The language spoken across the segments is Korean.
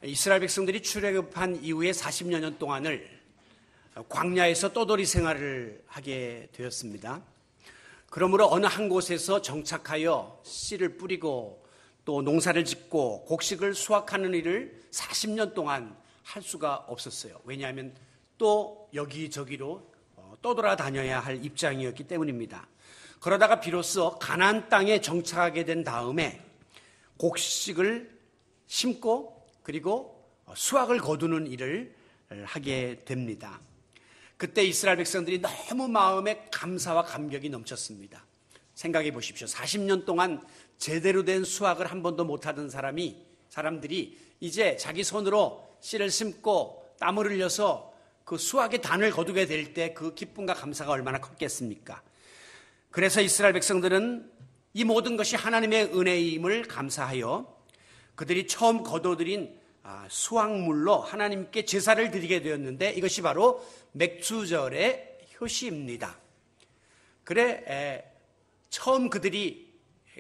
이스라엘 백성들이 출애굽한 이후에 40여 년 동안을 광야에서 떠돌이 생활을 하게 되었습니다. 그러므로 어느 한 곳에서 정착하여 씨를 뿌리고 또 농사를 짓고 곡식을 수확하는 일을 40년 동안 할 수가 없었어요. 왜냐하면 또 여기저기로 떠돌아다녀야 할 입장이었기 때문입니다. 그러다가 비로소 가나안 땅에 정착하게 된 다음에 곡식을 심고 그리고 수확을 거두는 일을 하게 됩니다. 그때 이스라엘 백성들이 너무 마음에 감사와 감격이 넘쳤습니다. 생각해 보십시오. 40년 동안 제대로 된 수확을 한 번도 못하던 사람들이 이제 자기 손으로 씨를 심고 땀을 흘려서 그 수확의 단을 거두게 될 때 그 기쁨과 감사가 얼마나 컸겠습니까? 그래서 이스라엘 백성들은 이 모든 것이 하나님의 은혜임을 감사하여 그들이 처음 거둬들인 수확물로 하나님께 제사를 드리게 되었는데 이것이 바로 맥주절의 효시입니다. 처음 그들이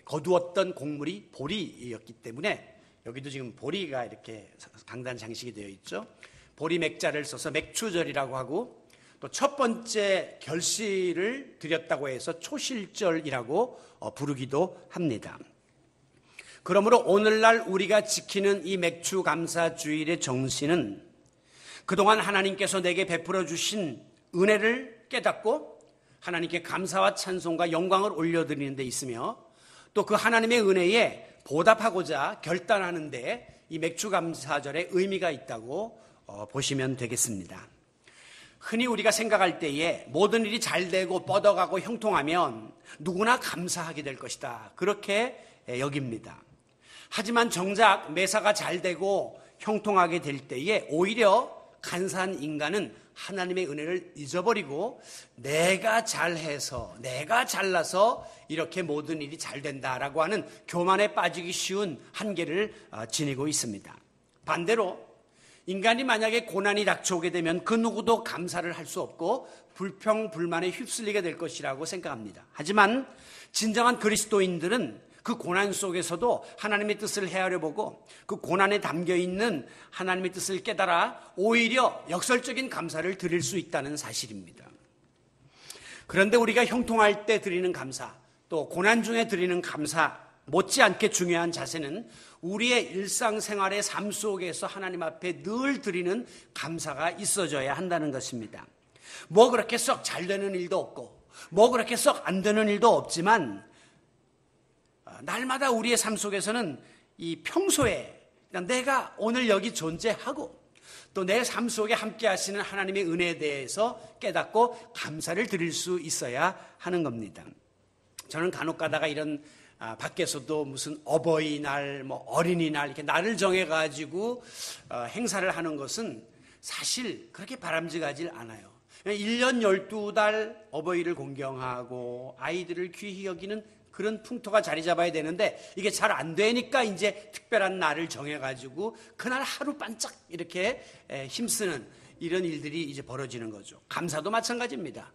거두었던 곡물이 보리였기 때문에 여기도 지금 보리가 이렇게 강단 장식이 되어 있죠. 보리 맥자를 써서 맥주절이라고 하고 또 첫 번째 결실을 드렸다고 해서 초실절이라고 부르기도 합니다. 그러므로 오늘날 우리가 지키는 이 맥주감사주일의 정신은 그동안 하나님께서 내게 베풀어 주신 은혜를 깨닫고 하나님께 감사와 찬송과 영광을 올려드리는 데 있으며 또 그 하나님의 은혜에 보답하고자 결단하는 데 이 맥주감사절의 의미가 있다고 보시면 되겠습니다. 흔히 우리가 생각할 때에 모든 일이 잘 되고 뻗어가고 형통하면 누구나 감사하게 될 것이다. 그렇게 여깁니다. 하지만 정작 매사가 잘 되고 형통하게 될 때에 오히려 간사한 인간은 하나님의 은혜를 잊어버리고 내가 잘해서 내가 잘나서 이렇게 모든 일이 잘 된다라고 하는 교만에 빠지기 쉬운 한계를 지니고 있습니다. 반대로 인간이 만약에 고난이 닥쳐오게 되면 그 누구도 감사를 할 수 없고 불평불만에 휩쓸리게 될 것이라고 생각합니다. 하지만 진정한 그리스도인들은 그 고난 속에서도 하나님의 뜻을 헤아려 보고 그 고난에 담겨있는 하나님의 뜻을 깨달아 오히려 역설적인 감사를 드릴 수 있다는 사실입니다. 그런데 우리가 형통할 때 드리는 감사, 또 고난 중에 드리는 감사 못지않게 중요한 자세는 우리의 일상생활의 삶 속에서 하나님 앞에 늘 드리는 감사가 있어져야 한다는 것입니다. 뭐 그렇게 썩 잘 되는 일도 없고 뭐 그렇게 썩 안 되는 일도 없지만 날마다 우리의 삶 속에서는 이 평소에 내가 오늘 여기 존재하고 또 내 삶 속에 함께 하시는 하나님의 은혜에 대해서 깨닫고 감사를 드릴 수 있어야 하는 겁니다. 저는 간혹 가다가 이런 밖에서도 무슨 어버이날, 어린이날 이렇게 날을 정해가지고 행사를 하는 것은 사실 그렇게 바람직하지 않아요. 1년 12달 어버이를 공경하고 아이들을 귀히 여기는 그런 풍토가 자리 잡아야 되는데 이게 잘 안 되니까 이제 특별한 날을 정해가지고 그날 하루 반짝 이렇게 힘쓰는 이런 일들이 이제 벌어지는 거죠. 감사도 마찬가지입니다.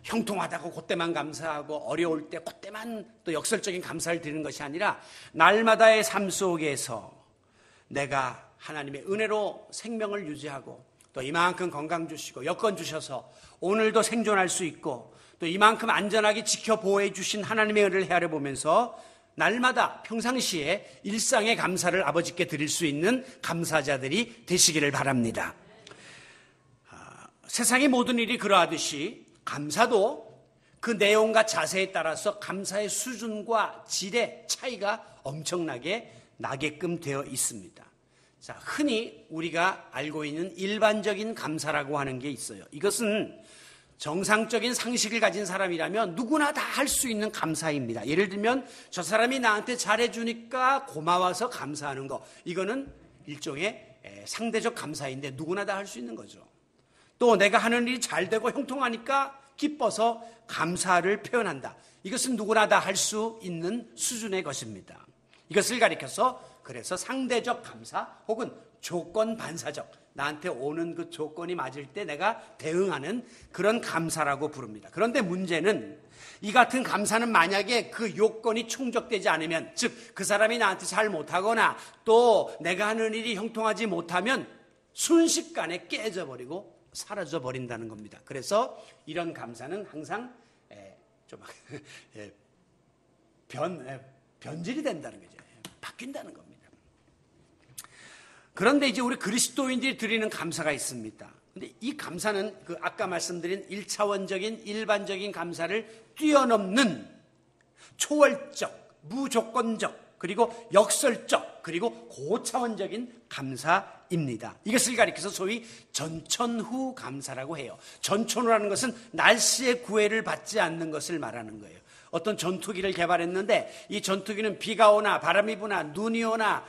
형통하다고 그때만 감사하고 어려울 때 그때만 또 역설적인 감사를 드리는 것이 아니라 날마다의 삶 속에서 내가 하나님의 은혜로 생명을 유지하고 또 이만큼 건강 주시고 여건 주셔서 오늘도 생존할 수 있고 또 이만큼 안전하게 지켜보호해 주신 하나님의 은혜를 헤아려 보면서 날마다 평상시에 일상의 감사를 아버지께 드릴 수 있는 감사자들이 되시기를 바랍니다. 세상의 모든 일이 그러하듯이 감사도 그 내용과 자세에 따라서 감사의 수준과 질의 차이가 엄청나게 나게끔 되어 있습니다. 자, 흔히 우리가 알고 있는 일반적인 감사라고 하는 게 있어요. 이것은 정상적인 상식을 가진 사람이라면 누구나 다 할 수 있는 감사입니다. 예를 들면 저 사람이 나한테 잘해주니까 고마워서 감사하는 거, 이거는 일종의 상대적 감사인데 누구나 다 할 수 있는 거죠. 또 내가 하는 일이 잘 되고 형통하니까 기뻐서 감사를 표현한다. 이것은 누구나 다 할 수 있는 수준의 것입니다. 이것을 가리켜서 그래서 상대적 감사 혹은 조건 반사적, 나한테 오는 그 조건이 맞을 때 내가 대응하는 그런 감사라고 부릅니다. 그런데 문제는 이 같은 감사는 만약에 그 요건이 충족되지 않으면, 즉 그 사람이 나한테 잘 못하거나 또 내가 하는 일이 형통하지 못하면 순식간에 깨져버리고 사라져버린다는 겁니다. 그래서 이런 감사는 항상 좀 변질이 된다는 거죠. 바뀐다는 겁니다. 그런데 이제 우리 그리스도인들이 드리는 감사가 있습니다. 근데 이 감사는 그 아까 말씀드린 1차원적인 일반적인 감사를 뛰어넘는 초월적, 무조건적, 그리고 역설적, 그리고 고차원적인 감사입니다. 이것을 가리켜서 소위 전천후 감사라고 해요. 전천후라는 것은 날씨의 구애를 받지 않는 것을 말하는 거예요. 어떤 전투기를 개발했는데 이 전투기는 비가 오나 바람이 부나 눈이 오나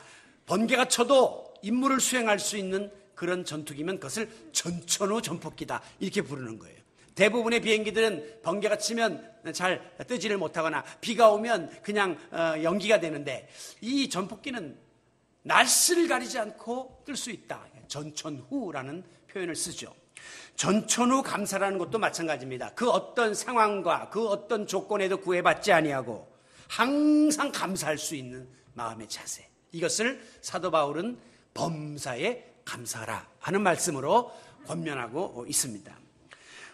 번개가 쳐도 임무를 수행할 수 있는 그런 전투기면 그것을 전천후 전폭기다 이렇게 부르는 거예요. 대부분의 비행기들은 번개가 치면 잘 뜨지를 못하거나 비가 오면 그냥 연기가 되는데 이 전폭기는 날씨를 가리지 않고 뜰 수 있다. 전천후라는 표현을 쓰죠. 전천후 감사라는 것도 마찬가지입니다. 그 어떤 상황과 그 어떤 조건에도 구애받지 아니하고 항상 감사할 수 있는 마음의 자세. 이것을 사도 바울은 범사에 감사하라 하는 말씀으로 권면하고 있습니다.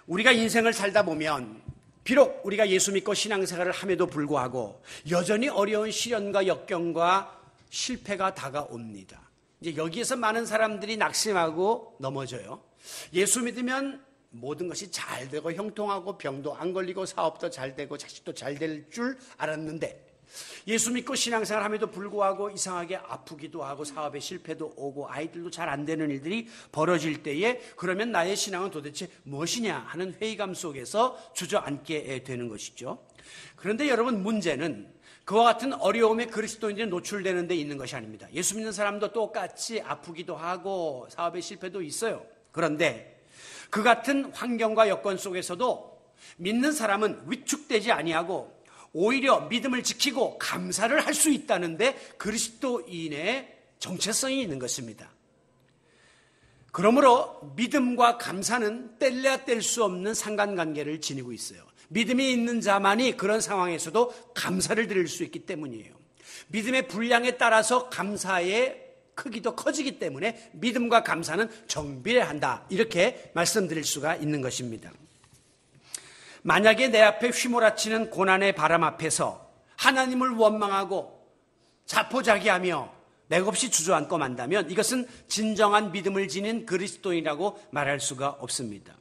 우리가 인생을 살다 보면 비록 우리가 예수 믿고 신앙생활을 함에도 불구하고 여전히 어려운 시련과 역경과 실패가 다가옵니다. 이제 여기에서 많은 사람들이 낙심하고 넘어져요. 예수 믿으면 모든 것이 잘 되고 형통하고 병도 안 걸리고 사업도 잘 되고 자식도 잘 될 줄 알았는데 예수 믿고 신앙생활 함에도 불구하고 이상하게 아프기도 하고 사업에 실패도 오고 아이들도 잘 안 되는 일들이 벌어질 때에 그러면 나의 신앙은 도대체 무엇이냐 하는 회의감 속에서 주저앉게 되는 것이죠. 그런데 여러분 문제는 그와 같은 어려움에 그리스도인들이 노출되는 데 있는 것이 아닙니다. 예수 믿는 사람도 똑같이 아프기도 하고 사업에 실패도 있어요. 그런데 그 같은 환경과 여건 속에서도 믿는 사람은 위축되지 아니하고 오히려 믿음을 지키고 감사를 할 수 있다는데 그리스도인의 정체성이 있는 것입니다. 그러므로 믿음과 감사는 뗄래야 뗄 수 없는 상관관계를 지니고 있어요. 믿음이 있는 자만이 그런 상황에서도 감사를 드릴 수 있기 때문이에요. 믿음의 분량에 따라서 감사의 크기도 커지기 때문에 믿음과 감사는 정비례한다. 이렇게 말씀드릴 수가 있는 것입니다. 만약에 내 앞에 휘몰아치는 고난의 바람 앞에서 하나님을 원망하고 자포자기하며 맥없이 주저앉고 만다면 이것은 진정한 믿음을 지닌 그리스도인이라고 말할 수가 없습니다.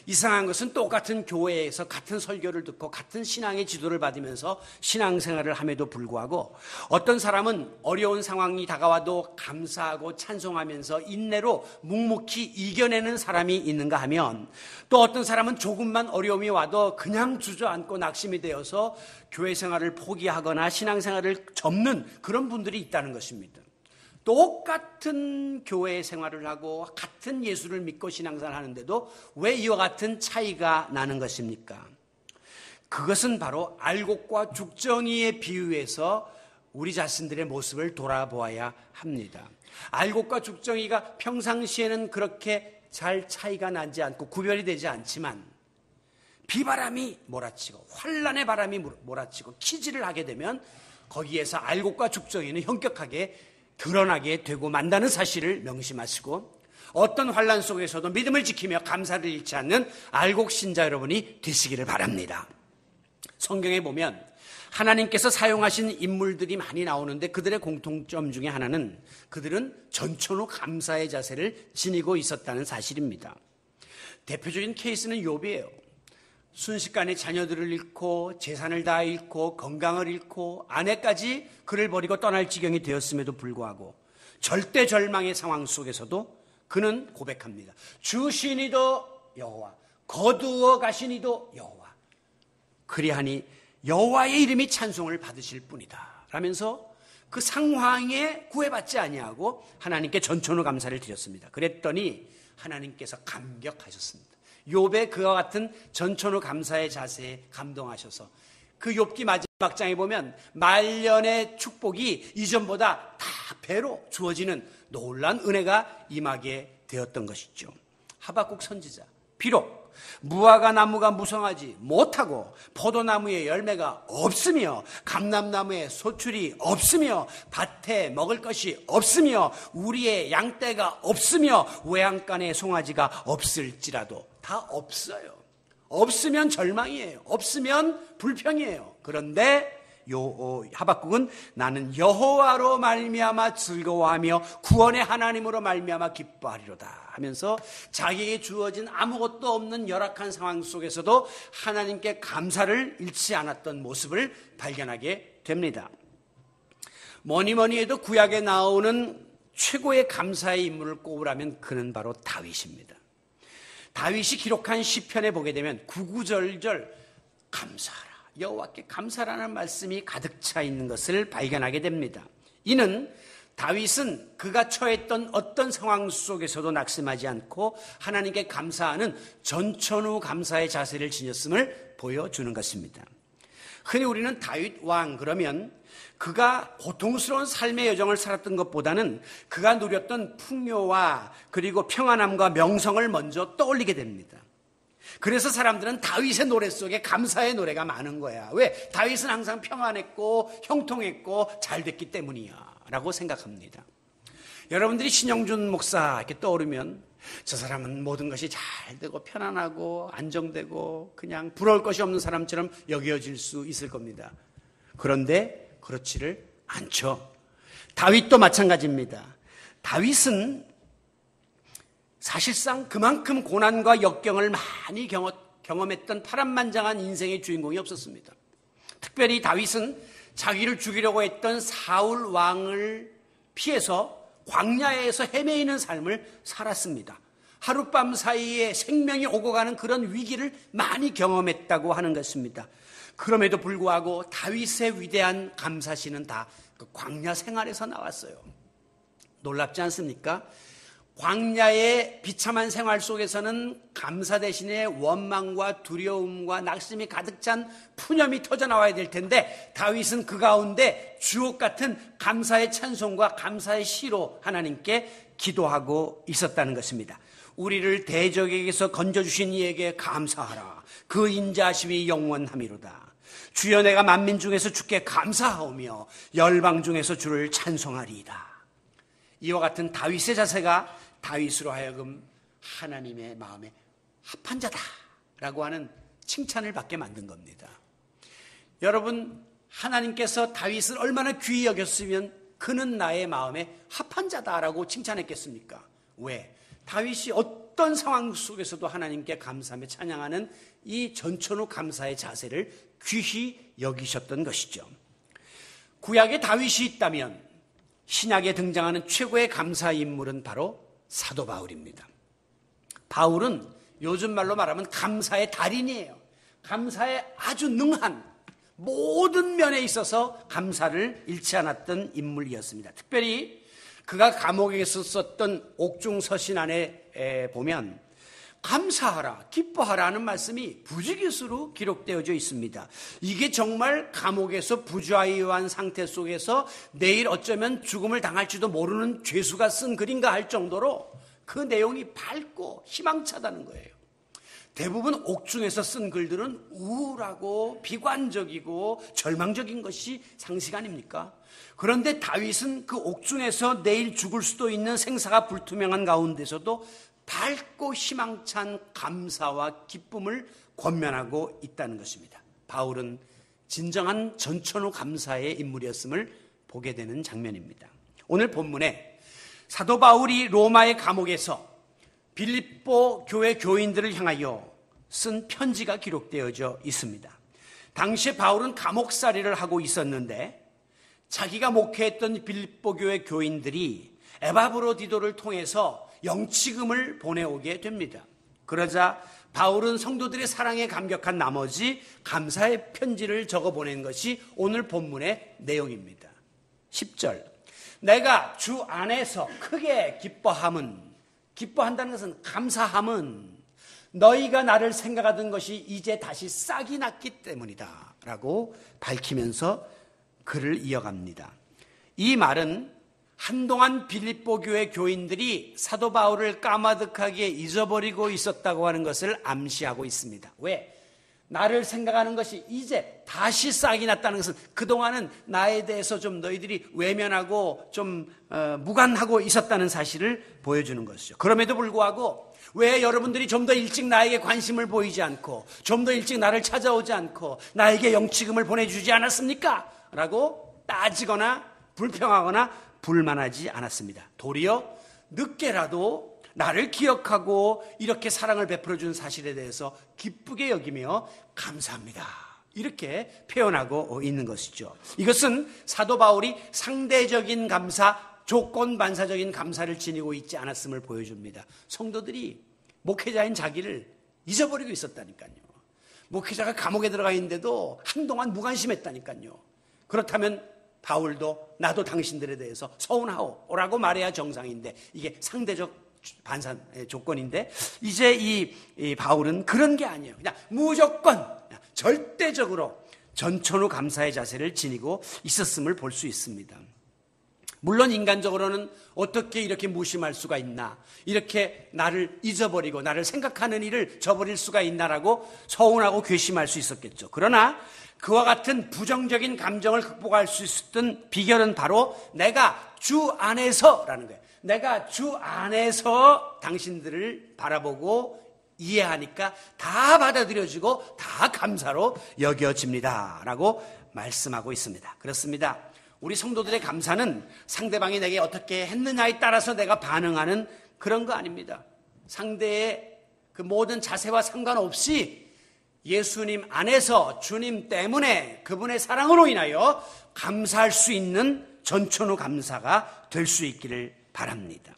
이상한 것은 똑같은 교회에서 같은 설교를 듣고 같은 신앙의 지도를 받으면서 신앙생활을 함에도 불구하고 어떤 사람은 어려운 상황이 다가와도 감사하고 찬송하면서 인내로 묵묵히 이겨내는 사람이 있는가 하면 또 어떤 사람은 조금만 어려움이 와도 그냥 주저앉고 낙심이 되어서 교회 생활을 포기하거나 신앙생활을 접는 그런 분들이 있다는 것입니다. 똑같은 교회 생활을 하고 같은 예수를 믿고 신앙생활을 하는데도 왜 이와 같은 차이가 나는 것입니까? 그것은 바로 알곡과 죽정이에 비유해서 우리 자신들의 모습을 돌아보아야 합니다. 알곡과 죽정이가 평상시에는 그렇게 잘 차이가 나지 않고 구별이 되지 않지만 비바람이 몰아치고 환란의 바람이 몰아치고 키질을 하게 되면 거기에서 알곡과 죽정이는 현격하게 드러나게 되고 만다는 사실을 명심하시고 어떤 환란 속에서도 믿음을 지키며 감사를 잃지 않는 알곡 신자 여러분이 되시기를 바랍니다. 성경에 보면 하나님께서 사용하신 인물들이 많이 나오는데 그들의 공통점 중에 하나는 그들은 전천후 감사의 자세를 지니고 있었다는 사실입니다. 대표적인 케이스는 욥이에요. 순식간에 자녀들을 잃고 재산을 다 잃고 건강을 잃고 아내까지 그를 버리고 떠날 지경이 되었음에도 불구하고 절대 절망의 상황 속에서도 그는 고백합니다. 주시니도 여호와 거두어 가시니도 여호와 그리하니 여호와의 이름이 찬송을 받으실 뿐이다 라면서 그 상황에 구애받지 아니하고 하나님께 전천후 감사를 드렸습니다. 그랬더니 하나님께서 감격하셨습니다. 욥의 그와 같은 전천후 감사의 자세에 감동하셔서 그 욥기 막장에 보면 말년의 축복이 이전보다 다 배로 주어지는 놀라운 은혜가 임하게 되었던 것이죠. 하박국 선지자, 비록 무화과 나무가 무성하지 못하고 포도나무에 열매가 없으며 감람나무에 소출이 없으며 밭에 먹을 것이 없으며 우리의 양떼가 없으며 외양간에 송아지가 없을지라도 다 없어요. 없으면 절망이에요. 없으면 불평이에요. 그런데 하박국은 나는 여호와로 말미암아 즐거워하며 구원의 하나님으로 말미암아 기뻐하리로다 하면서 자기에게 주어진 아무것도 없는 열악한 상황 속에서도 하나님께 감사를 잃지 않았던 모습을 발견하게 됩니다. 뭐니 해도 구약에 나오는 최고의 감사의 인물을 꼽으라면 그는 바로 다윗입니다. 다윗이 기록한 시편에 보게 되면 구구절절 감사하라, 여호와께 감사라는 말씀이 가득 차 있는 것을 발견하게 됩니다. 이는 다윗은 그가 처했던 어떤 상황 속에서도 낙심하지 않고 하나님께 감사하는 전천후 감사의 자세를 지녔음을 보여주는 것입니다. 흔히 우리는 다윗 왕 그러면 그가 고통스러운 삶의 여정을 살았던 것보다는 그가 누렸던 풍요와 그리고 평안함과 명성을 먼저 떠올리게 됩니다. 그래서 사람들은 다윗의 노래 속에 감사의 노래가 많은 거야. 왜? 다윗은 항상 평안했고 형통했고 잘 됐기 때문이야 라고 생각합니다. 여러분들이 신영준 목사 이렇게 떠오르면 저 사람은 모든 것이 잘 되고 편안하고 안정되고 그냥 부러울 것이 없는 사람처럼 여겨질 수 있을 겁니다. 그런데 그렇지를 않죠. 다윗도 마찬가지입니다. 다윗은 사실상 그만큼 고난과 역경을 많이 경험했던 파란만장한 인생의 주인공이 없었습니다. 특별히 다윗은 자기를 죽이려고 했던 사울 왕을 피해서 광야에서 헤매이는 삶을 살았습니다. 하룻밤 사이에 생명이 오고 가는 그런 위기를 많이 경험했다고 하는 것입니다. 그럼에도 불구하고 다윗의 위대한 감사시는 다 그 광야 생활에서 나왔어요. 놀랍지 않습니까? 광야의 비참한 생활 속에서는 감사 대신에 원망과 두려움과 낙심이 가득 찬 푸념이 터져나와야 될 텐데 다윗은 그 가운데 주옥 같은 감사의 찬송과 감사의 시로 하나님께 기도하고 있었다는 것입니다. 우리를 대적에게서 건져주신 이에게 감사하라. 그 인자하심이 영원함이로다. 주여 내가 만민 중에서 주께 감사하오며 열방 중에서 주를 찬송하리이다. 이와 같은 다윗의 자세가 다윗으로 하여금 하나님의 마음에 합한 자다라고 하는 칭찬을 받게 만든 겁니다. 여러분, 하나님께서 다윗을 얼마나 귀히 여겼으면 그는 나의 마음에 합한 자다라고 칭찬했겠습니까? 왜? 다윗이 어떤 상황 속에서도 하나님께 감사하며 찬양하는 이 전천후 감사의 자세를 귀히 여기셨던 것이죠. 구약에 다윗이 있다면 신약에 등장하는 최고의 감사 인물은 바로 사도 바울입니다. 바울은 요즘 말로 말하면 감사의 달인이에요. 감사에 아주 능한 모든 면에 있어서 감사를 잃지 않았던 인물이었습니다. 특별히 그가 감옥에서 썼던 옥중서신 안에 보면 감사하라, 기뻐하라 하는 말씀이 부지기수로 기록되어져 있습니다. 이게 정말 감옥에서 부좌의한 상태 속에서 내일 어쩌면 죽음을 당할지도 모르는 죄수가 쓴 글인가 할 정도로 그 내용이 밝고 희망차다는 거예요. 대부분 옥중에서 쓴 글들은 우울하고 비관적이고 절망적인 것이 상식 아닙니까? 그런데 다윗은 그 옥중에서 내일 죽을 수도 있는 생사가 불투명한 가운데서도 밝고 희망찬 감사와 기쁨을 권면하고 있다는 것입니다. 바울은 진정한 전천후 감사의 인물이었음을 보게 되는 장면입니다. 오늘 본문에 사도 바울이 로마의 감옥에서 빌립보 교회 교인들을 향하여 쓴 편지가 기록되어져 있습니다. 당시에 바울은 감옥살이를 하고 있었는데 자기가 목회했던 빌립보 교회 교인들이 에바브로디도를 통해서 영치금을 보내오게 됩니다. 그러자 바울은 성도들의 사랑에 감격한 나머지 감사의 편지를 적어 보낸 것이 오늘 본문의 내용입니다. 10절, 내가 주 안에서 크게 기뻐한다는 것은 감사함은 너희가 나를 생각하던 것이 이제 다시 싹이 났기 때문이다 라고 밝히면서 글을 이어갑니다. 이 말은 한동안 빌립보 교회 교인들이 사도 바울을 까마득하게 잊어버리고 있었다고 하는 것을 암시하고 있습니다. 왜? 나를 생각하는 것이 이제 다시 싹이 났다는 것은 그동안은 나에 대해서 좀 너희들이 외면하고 좀 무관하고 있었다는 사실을 보여주는 것이죠. 그럼에도 불구하고 왜 여러분들이 좀 더 일찍 나에게 관심을 보이지 않고 좀 더 일찍 나를 찾아오지 않고 나에게 영치금을 보내주지 않았습니까? 라고 따지거나 불평하거나 불만하지 않았습니다. 도리어 늦게라도 나를 기억하고 이렇게 사랑을 베풀어준 사실에 대해서 기쁘게 여기며 감사합니다. 이렇게 표현하고 있는 것이죠. 이것은 사도 바울이 상대적인 감사, 조건 반사적인 감사를 지니고 있지 않았음을 보여줍니다. 성도들이 목회자인 자기를 잊어버리고 있었다니까요. 목회자가 감옥에 들어가 있는데도 한동안 무관심했다니까요. 그렇다면 바울도 나도 당신들에 대해서 서운하오라고 말해야 정상인데 이게 상대적 반사 조건인데 이제 이 바울은 그런 게 아니에요. 그냥 무조건 절대적으로 전천후 감사의 자세를 지니고 있었음을 볼 수 있습니다. 물론 인간적으로는 어떻게 이렇게 무심할 수가 있나, 이렇게 나를 잊어버리고 나를 생각하는 일을 저버릴 수가 있나라고 서운하고 괘씸할 수 있었겠죠. 그러나 그와 같은 부정적인 감정을 극복할 수 있었던 비결은 바로 내가 주 안에서라는 거예요. 내가 주 안에서 당신들을 바라보고 이해하니까 다 받아들여지고 다 감사로 여겨집니다 라고 말씀하고 있습니다. 그렇습니다. 우리 성도들의 감사는 상대방이 내게 어떻게 했느냐에 따라서 내가 반응하는 그런 거 아닙니다. 상대의 그 모든 자세와 상관없이 예수님 안에서 주님 때문에 그분의 사랑으로 인하여 감사할 수 있는 전천후 감사가 될 수 있기를 바랍니다.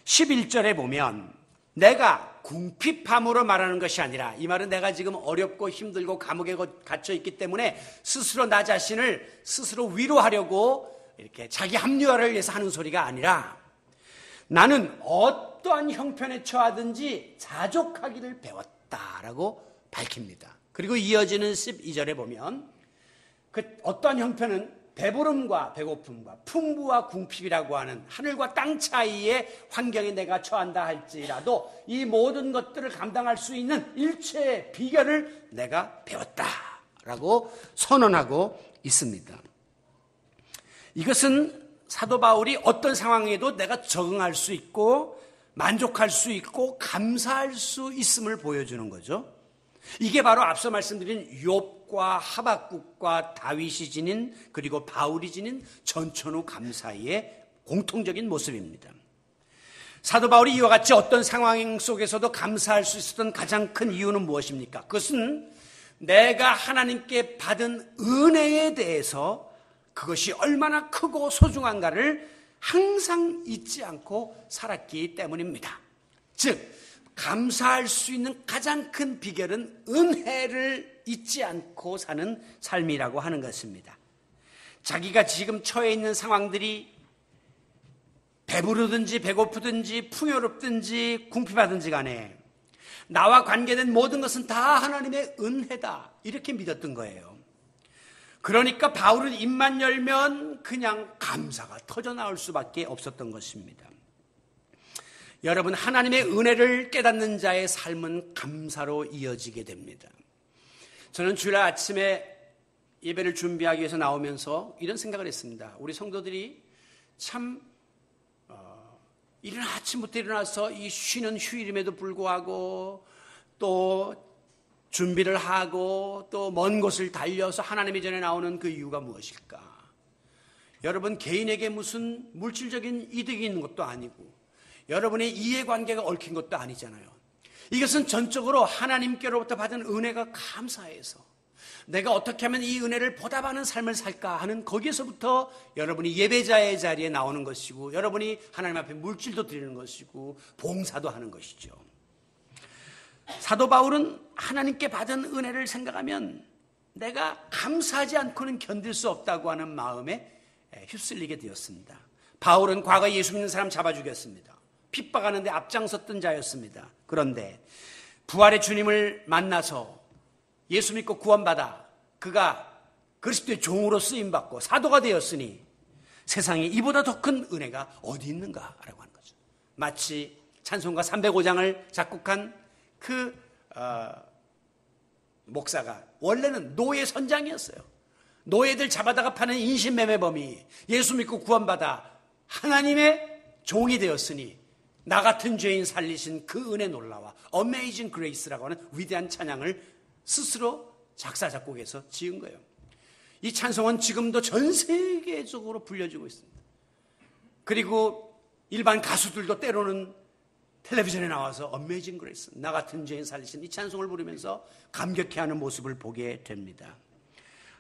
11절에 보면 내가 궁핍함으로 말하는 것이 아니라, 이 말은 내가 지금 어렵고 힘들고 감옥에 갇혀 있기 때문에 스스로 나 자신을 스스로 위로하려고 이렇게 자기 합리화를 위해서 하는 소리가 아니라 나는 어떠한 형편에 처하든지 자족하기를 배웠다라고 밝힙니다. 그리고 이어지는 12절에 보면 그 어떠한 형편은 배부름과 배고픔과 풍부와 궁핍이라고 하는 하늘과 땅 차이의 환경에 내가 처한다 할지라도 이 모든 것들을 감당할 수 있는 일체의 비결을 내가 배웠다라고 선언하고 있습니다. 이것은 사도 바울이 어떤 상황에도 내가 적응할 수 있고 만족할 수 있고 감사할 수 있음을 보여주는 거죠. 이게 바로 앞서 말씀드린 욥과 하박국과 다윗이 지닌 그리고 바울이 지닌 전천후 감사의 공통적인 모습입니다. 사도 바울이 이와 같이 어떤 상황 속에서도 감사할 수 있었던 가장 큰 이유는 무엇입니까? 그것은 내가 하나님께 받은 은혜에 대해서 그것이 얼마나 크고 소중한가를 항상 잊지 않고 살았기 때문입니다. 즉 감사할 수 있는 가장 큰 비결은 은혜를 잊지 않고 사는 삶이라고 하는 것입니다. 자기가 지금 처해 있는 상황들이 배부르든지 배고프든지 풍요롭든지 궁핍하든지 간에 나와 관계된 모든 것은 다 하나님의 은혜다, 이렇게 믿었던 거예요. 그러니까 바울은 입만 열면 그냥 감사가 터져나올 수밖에 없었던 것입니다. 여러분, 하나님의 은혜를 깨닫는 자의 삶은 감사로 이어지게 됩니다. 저는 주일 아침에 예배를 준비하기 위해서 나오면서 이런 생각을 했습니다. 우리 성도들이 참 이른 아침부터 일어나서 이 쉬는 휴일임에도 불구하고 또 준비를 하고 또 먼 곳을 달려서 하나님의 전에 나오는 그 이유가 무엇일까? 여러분, 개인에게 무슨 물질적인 이득이 있는 것도 아니고 여러분의 이해관계가 얽힌 것도 아니잖아요. 이것은 전적으로 하나님께로부터 받은 은혜가 감사해서 내가 어떻게 하면 이 은혜를 보답하는 삶을 살까 하는 거기에서부터 여러분이 예배자의 자리에 나오는 것이고 여러분이 하나님 앞에 물질도 드리는 것이고 봉사도 하는 것이죠. 사도 바울은 하나님께 받은 은혜를 생각하면 내가 감사하지 않고는 견딜 수 없다고 하는 마음에 휩쓸리게 되었습니다. 바울은 과거 예수 믿는 사람 잡아 죽였습니다. 핍박하는데 앞장섰던 자였습니다. 그런데 부활의 주님을 만나서 예수 믿고 구원받아 그가 그리스도의 종으로 쓰임받고 사도가 되었으니 세상에 이보다 더 큰 은혜가 어디 있는가라고 하는 거죠. 마치 찬송가 305장을 작곡한 그 목사가 원래는 노예 선장이었어요. 노예들 잡아다가 파는 인신매매범이 예수 믿고 구원받아 하나님의 종이 되었으니 나 같은 죄인 살리신 그 은혜 놀라와 Amazing Grace라고 하는 위대한 찬양을 스스로 작사 작곡해서 지은 거예요. 이 찬송은 지금도 전 세계적으로 불려지고 있습니다. 그리고 일반 가수들도 때로는 텔레비전에 나와서 Amazing Grace, 나 같은 죄인 살리신 이 찬송을 부르면서 감격해하는 모습을 보게 됩니다.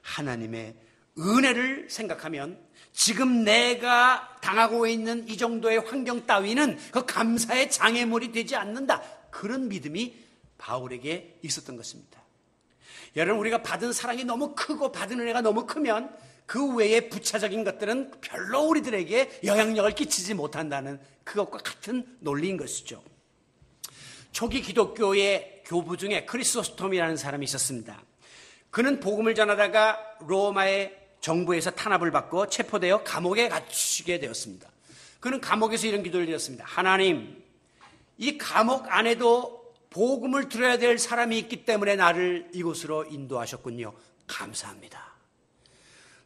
하나님의 은혜를 생각하면 지금 내가 당하고 있는 이 정도의 환경 따위는 그 감사의 장애물이 되지 않는다. 그런 믿음이 바울에게 있었던 것입니다. 여러분, 우리가 받은 사랑이 너무 크고 받은 은혜가 너무 크면 그 외의 부차적인 것들은 별로 우리들에게 영향력을 끼치지 못한다는 그것과 같은 논리인 것이죠. 초기 기독교의 교부 중에 크리소스톰이라는 사람이 있었습니다. 그는 복음을 전하다가 로마의 정부에서 탄압을 받고 체포되어 감옥에 갇히게 되었습니다. 그는 감옥에서 이런 기도를 드렸습니다. 하나님, 이 감옥 안에도 복음을 들어야 될 사람이 있기 때문에 나를 이곳으로 인도하셨군요. 감사합니다.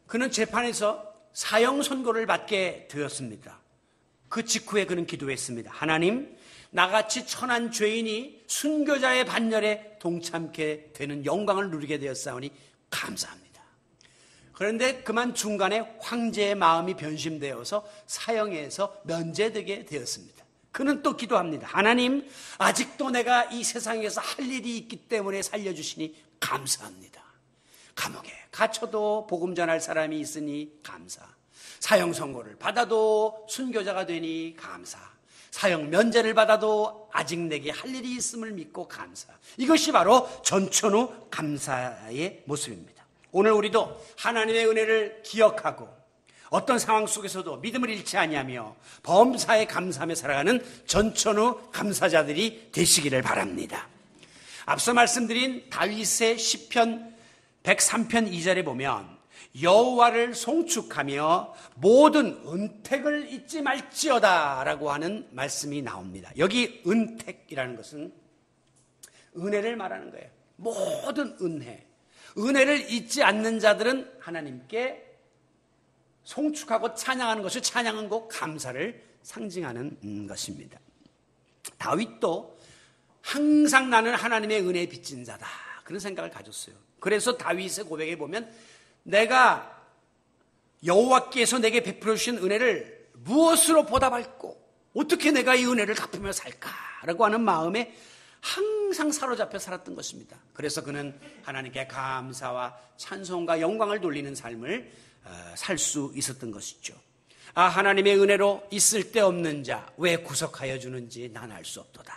그는 재판에서 사형 선고를 받게 되었습니다. 그 직후에 그는 기도했습니다. 하나님, 나같이 천한 죄인이 순교자의 반열에 동참케 되는 영광을 누리게 되었사오니 감사합니다. 그런데 그만 중간에 황제의 마음이 변심되어서 사형에서 면제되게 되었습니다. 그는 또 기도합니다. 하나님, 아직도 내가 이 세상에서 할 일이 있기 때문에 살려주시니 감사합니다. 감옥에 갇혀도 복음 전할 사람이 있으니 감사. 사형 선고를 받아도 순교자가 되니 감사. 사형 면제를 받아도 아직 내게 할 일이 있음을 믿고 감사. 이것이 바로 전천후 감사의 모습입니다. 오늘 우리도 하나님의 은혜를 기억하고 어떤 상황 속에서도 믿음을 잃지 아니하며 범사에 감사하며 살아가는 전천후 감사자들이 되시기를 바랍니다. 앞서 말씀드린 다윗의 시편 103편 2절에 보면 여호와를 송축하며 모든 은택을 잊지 말지어다 라고 하는 말씀이 나옵니다. 여기 은택이라는 것은 은혜를 말하는 거예요. 모든 은혜. 은혜를 잊지 않는 자들은 하나님께 송축하고 찬양하는 것을 찬양한 것, 감사를 상징하는 것입니다. 다윗도 항상 나는 하나님의 은혜에 빚진 자다, 그런 생각을 가졌어요. 그래서 다윗의 고백에 보면 내가 여호와께서 내게 베풀어 주신 은혜를 무엇으로 보답할꼬, 어떻게 내가 이 은혜를 갚으며 살까라고 하는 마음에 항상 사로잡혀 살았던 것입니다. 그래서 그는 하나님께 감사와 찬송과 영광을 돌리는 삶을 살 수 있었던 것이죠. 아, 하나님의 은혜로 있을 데 없는 자 왜 구속하여 주는지 난 알 수 없도다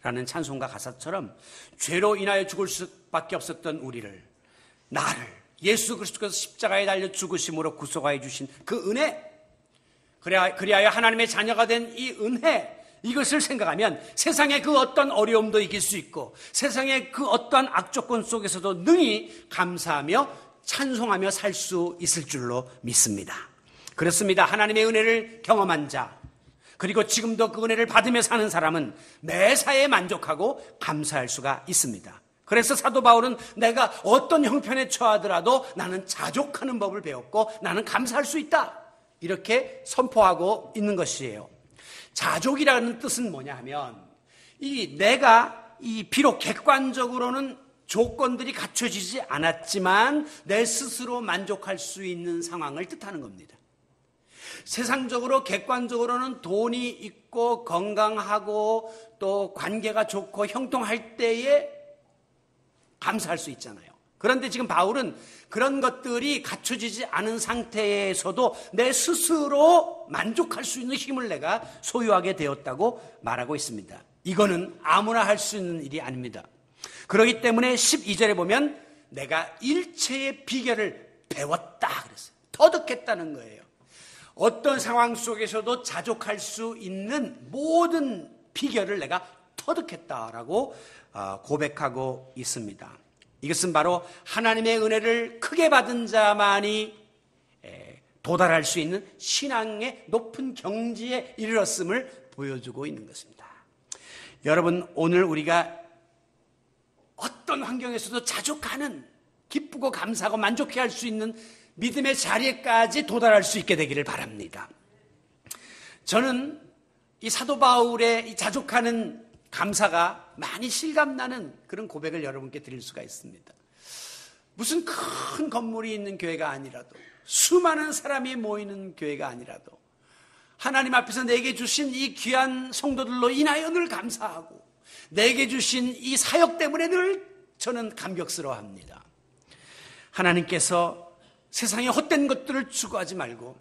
라는 찬송가 가사처럼 죄로 인하여 죽을 수밖에 없었던 우리를, 나를 예수 그리스도께서 십자가에 달려 죽으심으로 구속하여 주신 그 은혜, 그리하여 하나님의 자녀가 된 이 은혜, 이것을 생각하면 세상의 그 어떤 어려움도 이길 수 있고 세상의 그 어떤 악조건 속에서도 능히 감사하며 찬송하며 살 수 있을 줄로 믿습니다. 그렇습니다. 하나님의 은혜를 경험한 자, 그리고 지금도 그 은혜를 받으며 사는 사람은 매사에 만족하고 감사할 수가 있습니다. 그래서 사도 바울은 내가 어떤 형편에 처하더라도 나는 자족하는 법을 배웠고 나는 감사할 수 있다, 이렇게 선포하고 있는 것이에요. 자족이라는 뜻은 뭐냐 하면 내가 비록 객관적으로는 조건들이 갖춰지지 않았지만 내 스스로 만족할 수 있는 상황을 뜻하는 겁니다. 세상적으로 객관적으로는 돈이 있고 건강하고 또 관계가 좋고 형통할 때에 감사할 수 있잖아요. 그런데 지금 바울은 그런 것들이 갖춰지지 않은 상태에서도 내 스스로 만족할 수 있는 힘을 내가 소유하게 되었다고 말하고 있습니다. 이거는 아무나 할 수 있는 일이 아닙니다. 그렇기 때문에 12절에 보면 내가 일체의 비결을 배웠다 그랬어요. 터득했다는 거예요. 어떤 상황 속에서도 자족할 수 있는 모든 비결을 내가 터득했다라고 고백하고 있습니다. 이것은 바로 하나님의 은혜를 크게 받은 자만이 도달할 수 있는 신앙의 높은 경지에 이르렀음을 보여주고 있는 것입니다. 여러분, 오늘 우리가 어떤 환경에서도 자족하는, 기쁘고 감사하고 만족해할 수 있는 믿음의 자리에까지 도달할 수 있게 되기를 바랍니다. 저는 이 사도 바울의 이 자족하는 감사가 많이 실감나는 그런 고백을 여러분께 드릴 수가 있습니다. 무슨 큰 건물이 있는 교회가 아니라도, 수많은 사람이 모이는 교회가 아니라도 하나님 앞에서 내게 주신 이 귀한 성도들로 인하여 늘 감사하고 내게 주신 이 사역 때문에 늘 저는 감격스러워합니다. 하나님께서 세상에 헛된 것들을 추구하지 말고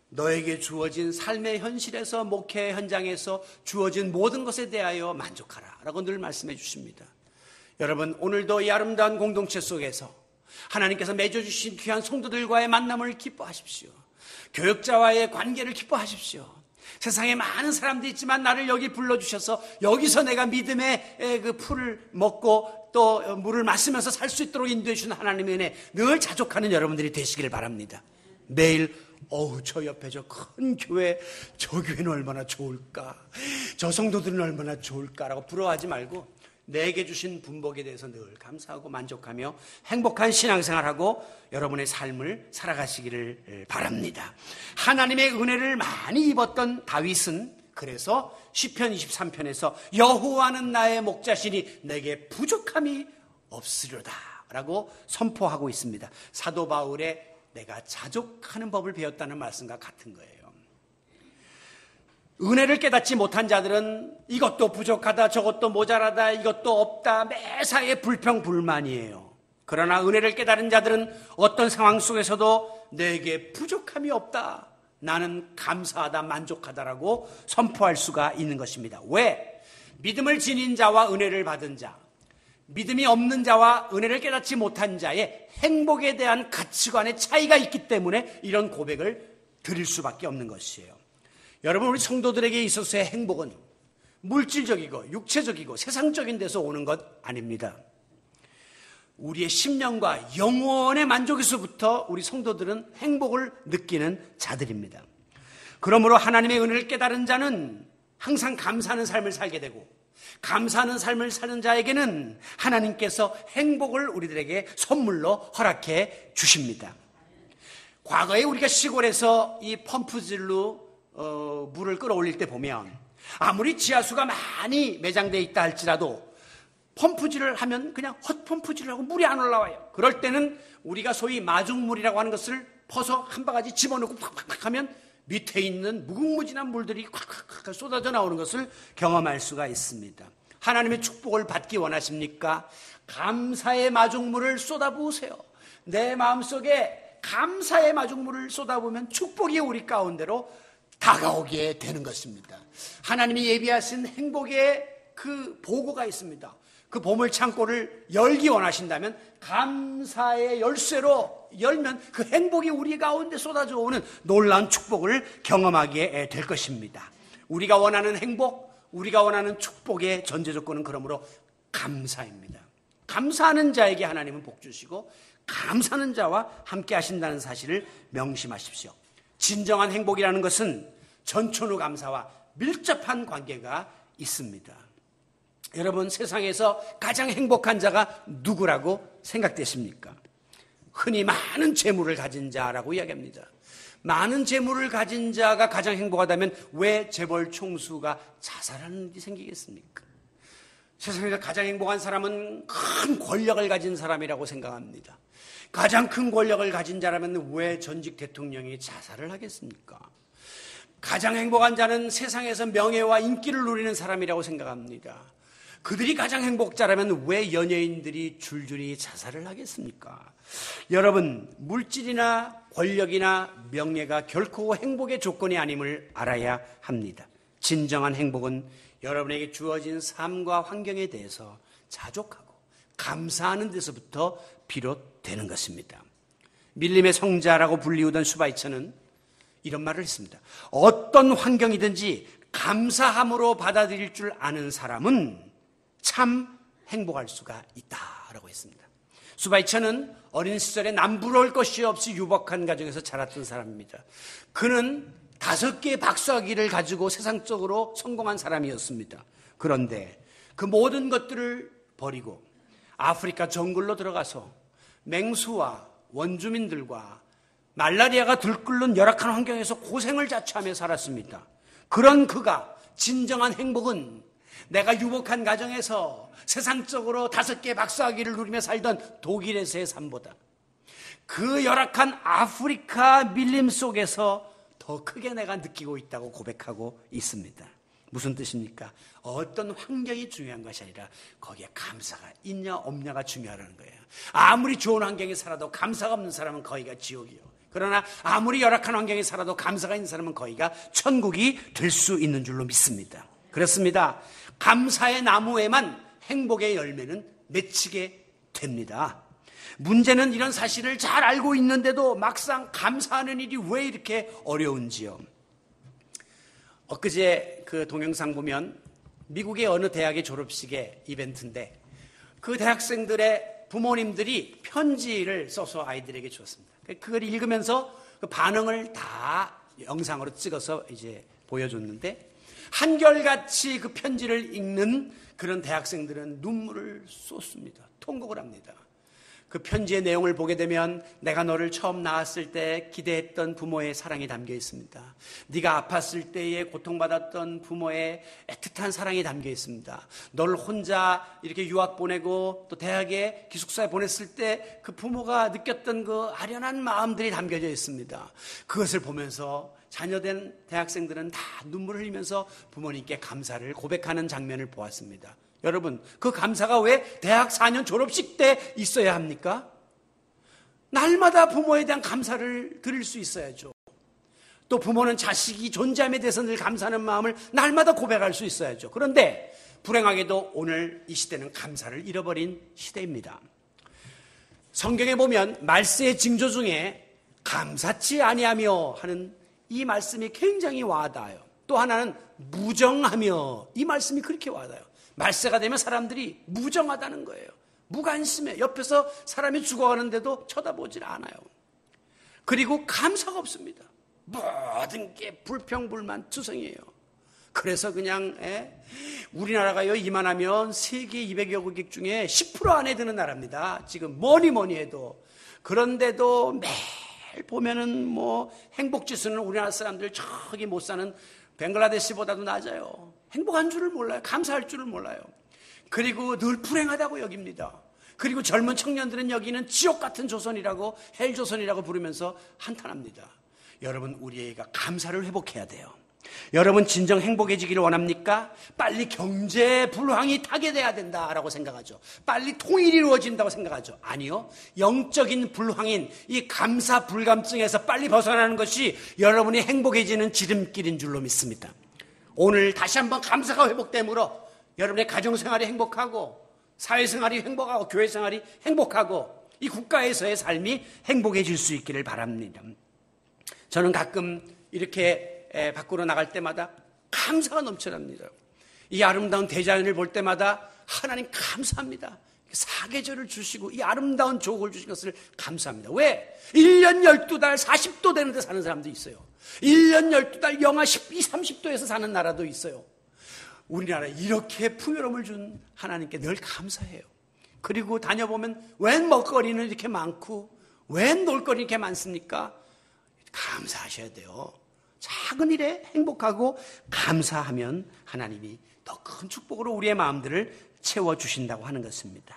너에게 주어진 삶의 현실에서, 목회 현장에서 주어진 모든 것에 대하여 만족하라 라고 늘 말씀해 주십니다. 여러분, 오늘도 이 아름다운 공동체 속에서 하나님께서 맺어주신 귀한 성도들과의 만남을 기뻐하십시오. 교역자와의 관계를 기뻐하십시오. 세상에 많은 사람들이 있지만 나를 여기 불러주셔서 여기서 내가 믿음의 그 풀을 먹고 또 물을 마시면서 살 수 있도록 인도해 주신 하나님의 은혜 늘 자족하는 여러분들이 되시기를 바랍니다. 매일 저 옆에 저 큰 교회, 저 교회는 얼마나 좋을까, 저 성도들은 얼마나 좋을까라고 부러워하지 말고 내게 주신 분복에 대해서 늘 감사하고 만족하며 행복한 신앙생활하고 여러분의 삶을 살아가시기를 바랍니다. 하나님의 은혜를 많이 입었던 다윗은 그래서 시편 23편에서 여호와는 나의 목자시니 내게 부족함이 없으리로다 라고 선포하고 있습니다. 사도 바울의 내가 자족하는 법을 배웠다는 말씀과 같은 거예요. 은혜를 깨닫지 못한 자들은 이것도 부족하다, 저것도 모자라다, 이것도 없다, 매사에 불평불만이에요. 그러나 은혜를 깨달은 자들은 어떤 상황 속에서도 내게 부족함이 없다, 나는 감사하다, 만족하다라고 선포할 수가 있는 것입니다. 왜? 믿음을 지닌 자와 은혜를 받은 자, 믿음이 없는 자와 은혜를 깨닫지 못한 자의 행복에 대한 가치관의 차이가 있기 때문에 이런 고백을 드릴 수밖에 없는 것이에요. 여러분, 우리 성도들에게 있어서의 행복은 물질적이고 육체적이고 세상적인 데서 오는 것 아닙니다. 우리의 심령과 영혼의 만족에서부터 우리 성도들은 행복을 느끼는 자들입니다. 그러므로 하나님의 은혜를 깨달은 자는 항상 감사하는 삶을 살게 되고, 감사하는 삶을 사는 자에게는 하나님께서 행복을 우리들에게 선물로 허락해 주십니다. 과거에 우리가 시골에서 이 펌프질로 물을 끌어올릴 때 보면 아무리 지하수가 많이 매장되어 있다 할지라도 펌프질을 하면 그냥 헛펌프질을 하고 물이 안 올라와요. 그럴 때는 우리가 소위 마중물이라고 하는 것을 퍼서 한 바가지 집어넣고 팍팍팍 하면 밑에 있는 무궁무진한 물들이 콱콱콱 쏟아져 나오는 것을 경험할 수가 있습니다. 하나님의 축복을 받기 원하십니까? 감사의 마중물을 쏟아부으세요. 내 마음속에 감사의 마중물을 쏟아부으면 축복이 우리 가운데로 다가오게 되는 것입니다. 하나님이 예비하신 행복의 그 보고가 있습니다. 그 보물 창고를 열기 원하신다면 감사의 열쇠로 열면 그 행복이 우리 가운데 쏟아져 오는 놀라운 축복을 경험하게 될 것입니다. 우리가 원하는 행복, 우리가 원하는 축복의 전제 조건은 그러므로 감사입니다. 감사하는 자에게 하나님은 복 주시고 감사하는 자와 함께 하신다는 사실을 명심하십시오. 진정한 행복이라는 것은 전천후 감사와 밀접한 관계가 있습니다. 여러분, 세상에서 가장 행복한 자가 누구라고 생각되십니까? 흔히 많은 재물을 가진 자라고 이야기합니다. 많은 재물을 가진 자가 가장 행복하다면 왜 재벌 총수가 자살하는 일이 생기겠습니까? 세상에서 가장 행복한 사람은 큰 권력을 가진 사람이라고 생각합니다. 가장 큰 권력을 가진 자라면 왜 전직 대통령이 자살을 하겠습니까? 가장 행복한 자는 세상에서 명예와 인기를 누리는 사람이라고 생각합니다. 그들이 가장 행복자라면 왜 연예인들이 줄줄이 자살을 하겠습니까? 여러분, 물질이나 권력이나 명예가 결코 행복의 조건이 아님을 알아야 합니다. 진정한 행복은 여러분에게 주어진 삶과 환경에 대해서 자족하고 감사하는 데서부터 비롯되는 것입니다. 밀림의 성자라고 불리우던 슈바이처는 이런 말을 했습니다. 어떤 환경이든지 감사함으로 받아들일 줄 아는 사람은 참 행복할 수가 있다라고 했습니다. 수바이처는 어린 시절에 남부러울 것이 없이 유복한 가정에서 자랐던 사람입니다. 그는 5개의 박사학위를 가지고 세상적으로 성공한 사람이었습니다. 그런데 그 모든 것들을 버리고 아프리카 정글로 들어가서 맹수와 원주민들과 말라리아가 들끓는 열악한 환경에서 고생을 자처하며 살았습니다. 그런 그가 진정한 행복은 내가 유복한 가정에서 세상적으로 5개의 박사학위를 누리며 살던 독일에서의 삶보다 그 열악한 아프리카 밀림 속에서 더 크게 내가 느끼고 있다고 고백하고 있습니다. 무슨 뜻입니까? 어떤 환경이 중요한 것이 아니라 거기에 감사가 있냐 없냐가 중요하다는 거예요. 아무리 좋은 환경에 살아도 감사가 없는 사람은 거기가 지옥이요. 그러나 아무리 열악한 환경에 살아도 감사가 있는 사람은 거기가 천국이 될 수 있는 줄로 믿습니다. 그렇습니다. 감사의 나무에만 행복의 열매는 맺히게 됩니다. 문제는 이런 사실을 잘 알고 있는데도 막상 감사하는 일이 왜 이렇게 어려운지요. 엊그제 그 동영상 보면 미국의 어느 대학의 졸업식의 이벤트인데 그 대학생들의 부모님들이 편지를 써서 아이들에게 주었습니다. 그걸 읽으면서 그 반응을 다 영상으로 찍어서 이제 보여줬는데 한결같이 그 편지를 읽는 그런 대학생들은 눈물을 쏟습니다. 통곡을 합니다. 그 편지의 내용을 보게 되면 내가 너를 처음 낳았을 때 기대했던 부모의 사랑이 담겨 있습니다. 네가 아팠을 때에 고통받았던 부모의 애틋한 사랑이 담겨 있습니다. 너를 혼자 이렇게 유학 보내고 또 대학에 기숙사에 보냈을 때 그 부모가 느꼈던 그 아련한 마음들이 담겨져 있습니다. 그것을 보면서 자녀된 대학생들은 다 눈물을 흘리면서 부모님께 감사를 고백하는 장면을 보았습니다. 여러분, 그 감사가 왜 대학 4년 졸업식 때 있어야 합니까? 날마다 부모에 대한 감사를 드릴 수 있어야죠. 또 부모는 자식이 존재함에 대해서 늘 감사하는 마음을 날마다 고백할 수 있어야죠. 그런데 불행하게도 오늘 이 시대는 감사를 잃어버린 시대입니다. 성경에 보면 말세의 징조 중에 감사치 아니하며 하는 이 말씀이 굉장히 와닿아요. 또 하나는 무정하며, 이 말씀이 그렇게 와닿아요. 말세가 되면 사람들이 무정하다는 거예요. 무관심해. 옆에서 사람이 죽어가는데도 쳐다보질 않아요. 그리고 감사가 없습니다. 모든 게 불평불만 투성이에요. 그래서 그냥 우리나라가요 이만하면 세계 200여 국익 중에 10% 안에 드는 나라입니다. 지금 뭐니 해도. 그런데도 매일 보면은 뭐 행복지수는 우리나라 사람들 저기 못 사는 벵글라데시보다도 낮아요. 행복한 줄을 몰라요. 감사할 줄을 몰라요. 그리고 늘 불행하다고 여깁니다. 그리고 젊은 청년들은 여기는 지옥 같은 조선이라고, 헬조선이라고 부르면서 한탄합니다. 여러분, 우리가 감사를 회복해야 돼요. 여러분, 진정 행복해지기를 원합니까? 빨리 경제 불황이 타개돼야 된다라고 생각하죠. 빨리 통일이 이루어진다고 생각하죠. 아니요. 영적인 불황인 이 감사 불감증에서 빨리 벗어나는 것이 여러분이 행복해지는 지름길인 줄로 믿습니다. 오늘 다시 한번 감사가 회복되므로 여러분의 가정생활이 행복하고 사회생활이 행복하고 교회생활이 행복하고 이 국가에서의 삶이 행복해질 수 있기를 바랍니다. 저는 가끔 이렇게 밖으로 나갈 때마다 감사가 넘쳐납니다. 이 아름다운 대자연을 볼 때마다 하나님 감사합니다. 사계절을 주시고 이 아름다운 조국을 주신 것을 감사합니다. 왜? 1년 12달 40도 되는데 사는 사람도 있어요. 1년 12달 영하 12, 30도에서 사는 나라도 있어요. 우리나라에 이렇게 풍요로움을 준 하나님께 늘 감사해요. 그리고 다녀보면 웬 먹거리는 이렇게 많고 웬 놀거리 이렇게 많습니까? 감사하셔야 돼요. 작은 일에 행복하고 감사하면 하나님이 더 큰 축복으로 우리의 마음들을 채워주신다고 하는 것입니다.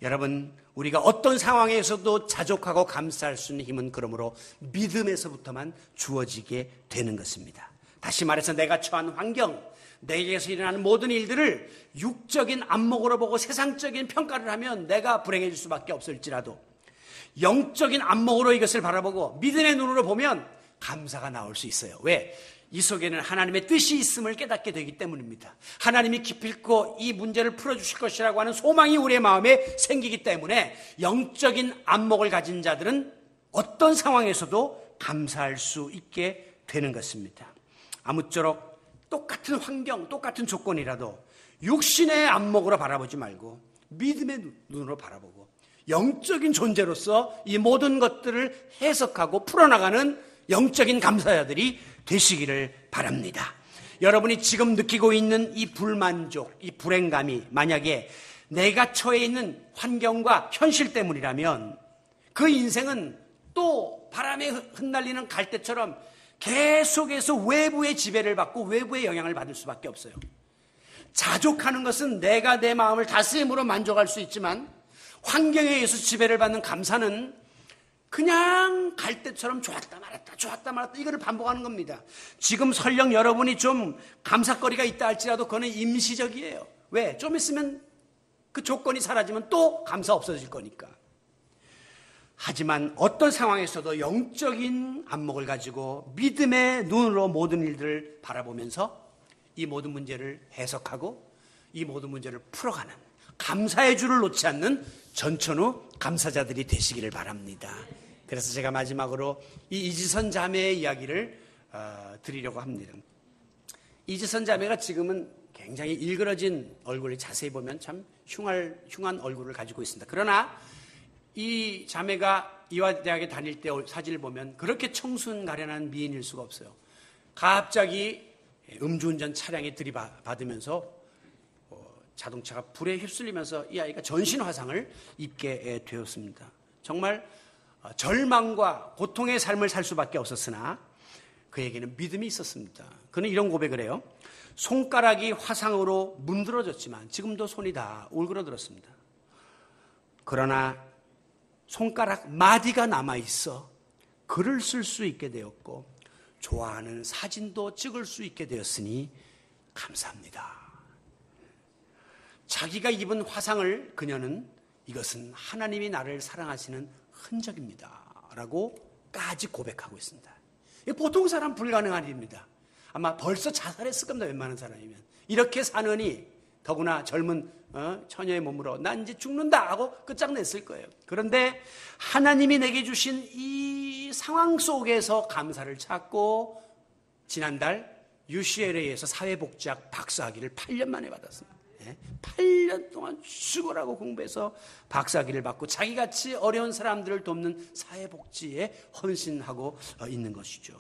여러분, 우리가 어떤 상황에서도 자족하고 감사할 수 있는 힘은 그러므로 믿음에서부터만 주어지게 되는 것입니다. 다시 말해서 내가 처한 환경, 내게서 일어나는 모든 일들을 육적인 안목으로 보고 세상적인 평가를 하면 내가 불행해질 수밖에 없을지라도 영적인 안목으로 이것을 바라보고 믿음의 눈으로 보면 감사가 나올 수 있어요. 왜? 이 속에는 하나님의 뜻이 있음을 깨닫게 되기 때문입니다. 하나님이 기필코 이 문제를 풀어주실 것이라고 하는 소망이 우리의 마음에 생기기 때문에 영적인 안목을 가진 자들은 어떤 상황에서도 감사할 수 있게 되는 것입니다. 아무쪼록 똑같은 환경, 똑같은 조건이라도 육신의 안목으로 바라보지 말고 믿음의 눈으로 바라보고 영적인 존재로서 이 모든 것들을 해석하고 풀어나가는 영적인 감사자들이 되시기를 바랍니다. 여러분이 지금 느끼고 있는 이 불만족, 이 불행감이 만약에 내가 처해 있는 환경과 현실 때문이라면 그 인생은 또 바람에 흩날리는 갈대처럼 계속해서 외부의 지배를 받고 외부의 영향을 받을 수밖에 없어요. 자족하는 것은 내가 내 마음을 다스림으로 만족할 수 있지만 환경에 의해서 지배를 받는 감사는 그냥 갈대처럼 좋았다 말았다 이거를 반복하는 겁니다. 지금 설령 여러분이 좀 감사거리가 있다 할지라도 그거는 임시적이에요. 왜? 좀 있으면 그 조건이 사라지면 또 감사 없어질 거니까. 하지만 어떤 상황에서도 영적인 안목을 가지고 믿음의 눈으로 모든 일들을 바라보면서 이 모든 문제를 해석하고 이 모든 문제를 풀어가는 감사의 줄을 놓지 않는 전천후 감사자들이 되시기를 바랍니다. 그래서 제가 마지막으로 이 이지선 자매의 이야기를 드리려고 합니다. 이지선 자매가 지금은 굉장히 일그러진 얼굴을 자세히 보면 참 흉한 얼굴을 가지고 있습니다. 그러나 이 자매가 이화대학에 다닐 때 사진을 보면 그렇게 청순가련한 미인일 수가 없어요. 갑자기 음주운전 차량에 들이받으면서 자동차가 불에 휩쓸리면서 이 아이가 전신 화상을 입게 되었습니다. 정말 절망과 고통의 삶을 살 수밖에 없었으나 그에게는 믿음이 있었습니다. 그는 이런 고백을 해요. 손가락이 화상으로 문드러졌지만 지금도 손이 다 울그러들었습니다. 그러나 손가락 마디가 남아있어 글을 쓸 수 있게 되었고 좋아하는 사진도 찍을 수 있게 되었으니 감사합니다. 자기가 입은 화상을 그녀는 이것은 하나님이 나를 사랑하시는 흔적입니다 라고 까지 고백하고 있습니다. 보통 사람 불가능한 일입니다. 아마 벌써 자살했을 겁니다. 웬만한 사람이면. 이렇게 사느니 더구나 젊은 처녀의 몸으로 난 이제 죽는다 하고 끝장냈을 거예요. 그런데 하나님이 내게 주신 이 상황 속에서 감사를 찾고 지난달 UCL에 의해서 사회복지학 박사학위를 8년 만에 받았습니다. 8년 동안 죽으라고 공부해서 박사학위를 받고 자기같이 어려운 사람들을 돕는 사회복지에 헌신하고 있는 것이죠.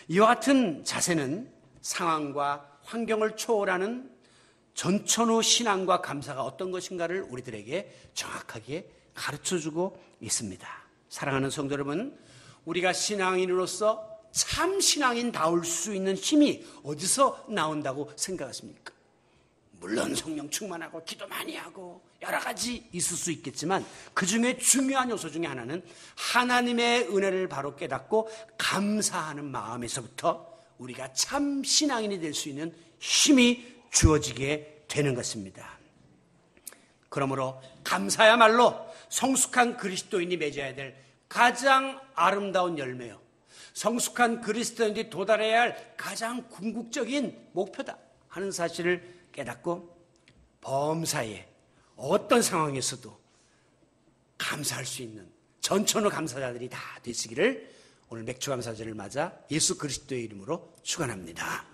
이와 같은 자세는 상황과 환경을 초월하는 전천후 신앙과 감사가 어떤 것인가를 우리들에게 정확하게 가르쳐주고 있습니다. 사랑하는 성도 여러분, 우리가 신앙인으로서 참 신앙인다울 수 있는 힘이 어디서 나온다고 생각하십니까? 물론 성령 충만하고 기도 많이 하고 여러 가지 있을 수 있겠지만 그 중에 중요한 요소 중에 하나는 하나님의 은혜를 바로 깨닫고 감사하는 마음에서부터 우리가 참 신앙인이 될 수 있는 힘이 주어지게 되는 것입니다. 그러므로 감사야말로 성숙한 그리스도인이 맺어야 될 가장 아름다운 열매요. 성숙한 그리스도인이 도달해야 할 가장 궁극적인 목표다 하는 사실을 깨닫고 범사에 어떤 상황에서도 감사할 수 있는 전천후 감사자들이 다 되시기를 오늘 맥주감사절을 맞아 예수 그리스도의 이름으로 축원합니다.